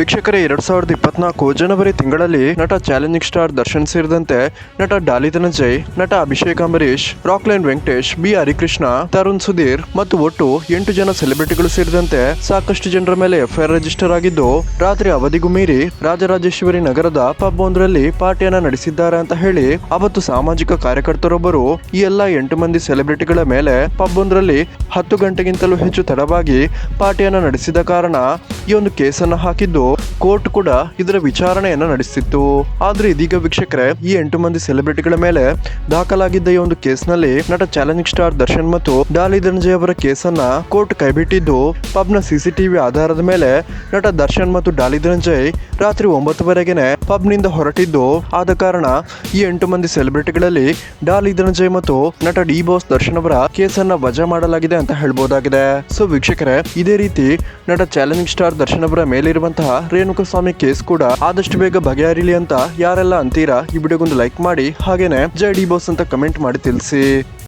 ವೀಕ್ಷಕರೇ 2024 ಜನವರಿ ತಿಂಗಳಲ್ಲಿ ನಟ ಚಾಲೆಂಜಿಂಗ್ ಸ್ಟಾರ್ ದರ್ಶನ್ ಸೇರಿದಂತೆ ನಟ ಡಾಲಿ ಧನಂಜಯ್, ನಟ ಅಭಿಷೇಕ್ ಅಂಬರೀಶ್, ರಾಕ್ಲೈನ್ ವೆಂಕಟೇಶ್, ಬಿ ಹರಿಕೃಷ್ಣ, ತರುಣ್ ಸುಧೀರ್ ಮತ್ತು ಒಟ್ಟು 8 ಜನ ಸೆಲೆಬ್ರಿಟಿಗಳು ಸೇರಿದಂತೆ ಸಾಕಷ್ಟು ಜನರ ಮೇಲೆ ಎಫ್ಐಆರ್ ರಿಜಿಸ್ಟರ್ ಆಗಿದ್ದು, ರಾತ್ರಿ ಅವಧಿಗೂ ಮೀರಿ ರಾಜರಾಜೇಶ್ವರಿ ನಗರದ ಪಬ್ ಒಂದರಲ್ಲಿ ಪಾರ್ಟಿಯನ್ನ ನಡೆಸಿದ್ದಾರೆ ಅಂತ ಹೇಳಿ ಅವತ್ತು ಸಾಮಾಜಿಕ ಕಾರ್ಯಕರ್ತರೊಬ್ಬರು ಈ ಎಲ್ಲ 8 ಮಂದಿ ಸೆಲೆಬ್ರಿಟಿಗಳ ಮೇಲೆ ಪಬ್ ಒಂದರಲ್ಲಿ 10 ಗಂಟೆಗಿಂತಲೂ ಹೆಚ್ಚು ತಡವಾಗಿ ಪಾರ್ಟಿಯನ್ನ ನಡೆಸಿದ ಕಾರಣ ಈ ಒಂದು ಕೇಸನ್ನ ಹಾಕಿದ್ದು ಕೋರ್ಟ್ ಕೂಡ ಇದರ ವಿಚಾರಣೆಯನ್ನ ನಡೆಸಿತ್ತು. ಆದ್ರೆ ಇದೀಗ ವೀಕ್ಷಕರೇ, ಈ 8 ಮಂದಿ ಸೆಲೆಬ್ರಿಟಿಗಳ ಮೇಲೆ ದಾಖಲಾಗಿದ್ದ ಈ ಒಂದು ಕೇಸ್ನಲ್ಲಿ ನಟ ಚಾಲೆಂಜಿಂಗ್ ಸ್ಟಾರ್ ದರ್ಶನ್ ಮತ್ತು ಡಾಲಿ ಧನಂಜಯ್ ಅವರ ಕೇಸನ್ನ ಕೋರ್ಟ್ ಕೈಬಿಟ್ಟಿದ್ದು, ಪಬ್ನ ಸಿಸಿಟಿವಿ ಆಧಾರದ ಮೇಲೆ ನಟ ದರ್ಶನ್ ಮತ್ತು ಡಾಲಿ ಧನಂಜಯ್ ರಾತ್ರಿ 9 ಪಬ್ನಿಂದ ಹೊರಟಿದ್ದು, ಆದ ಕಾರಣ ಈ 8 ಮಂದಿ ಸೆಲೆಬ್ರಿಟಿಗಳಲ್ಲಿ ಡಾಲಿ ಧನಂಜಯ್ ಮತ್ತು ನಟ ಡಿ ಬಾಸ್ ದರ್ಶನ್ ಅವರ ಕೇಸನ್ನ ವಜಾ ಮಾಡಲಾಗಿದೆ ಅಂತ ಹೇಳ್ಬೋದಾಗಿದೆ. ಸೊ ವೀಕ್ಷಕರೇ, ಇದೇ ರೀತಿ ನಟ ಚಾಲೆಂಜಿಂಗ್ ಸ್ಟಾರ್ ದರ್ಶನ್ ಅವರ ಮೇಲಿರುವಂತಹ ರೇಣುಕಸ್ವಾಮಿ ಕೇಸ್ ಕೂಡ ಆದಷ್ಟು ಬೇಗ ಬಗೆಹರಿಲಿ ಅಂತ ಯಾರೆಲ್ಲ ಅಂತೀರಾ, ಈ ವಿಡಿಯೋಗೊಂದು ಲೈಕ್ ಮಾಡಿ, ಹಾಗೇನೆ ಜೈ ಡಿ ಬಾಸ್ ಅಂತ ಕಮೆಂಟ್ ಮಾಡಿ ತಿಳಿಸಿ.